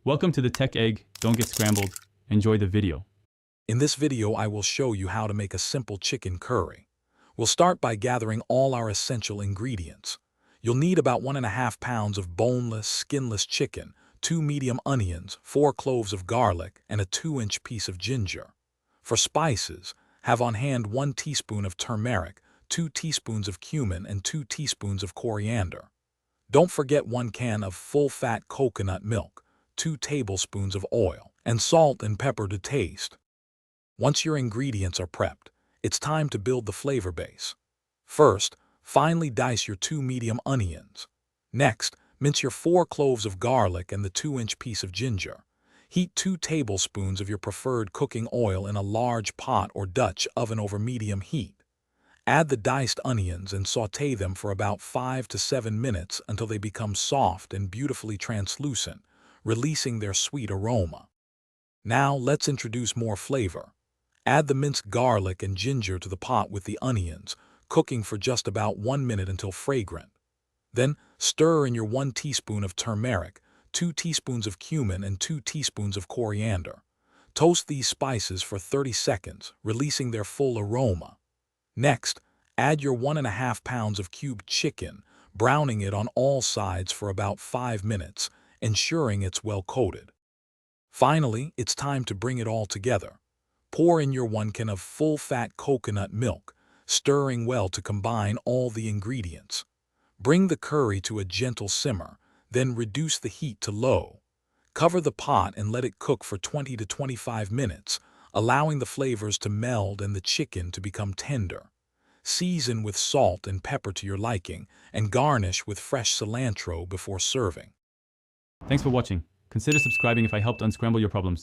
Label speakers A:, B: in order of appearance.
A: Welcome to the Tech Egg. Don't get scrambled. Enjoy the video.
B: In this video, I will show you how to make a simple chicken curry. We'll start by gathering all our essential ingredients. You'll need about 1.5 pounds of boneless, skinless chicken, 2 medium onions, 4 cloves of garlic, and a 2-inch piece of ginger. For spices, have on hand 1 teaspoon of turmeric, 2 teaspoons of cumin, and 2 teaspoons of coriander. Don't forget 1 can of full-fat coconut milk, 2 tablespoons of oil, and salt and pepper to taste. Once your ingredients are prepped, it's time to build the flavor base. First, finely dice your 2 medium onions. Next, mince your 4 cloves of garlic and the 2-inch piece of ginger. Heat 2 tablespoons of your preferred cooking oil in a large pot or Dutch oven over medium heat. Add the diced onions and sauté them for about 5 to 7 minutes until they become soft and beautifully translucent, releasing their sweet aroma. Now let's introduce more flavor. Add the minced garlic and ginger to the pot with the onions, cooking for just about 1 minute until fragrant. Then stir in your 1 teaspoon of turmeric, 2 teaspoons of cumin, and 2 teaspoons of coriander. Toast these spices for 30 seconds, releasing their full aroma. Next, add your 1.5 pounds of cubed chicken, browning it on all sides for about 5 minutes, ensuring it's well coated. Finally, it's time to bring it all together. Pour in your 1 can of full-fat coconut milk, stirring well to combine all the ingredients. Bring the curry to a gentle simmer, then reduce the heat to low. Cover the pot and let it cook for 20 to 25 minutes, allowing the flavors to meld and the chicken to become tender. Season with salt and pepper to your liking, and garnish with fresh cilantro before serving.
A: Thanks for watching. Consider subscribing if I helped unscramble your problems.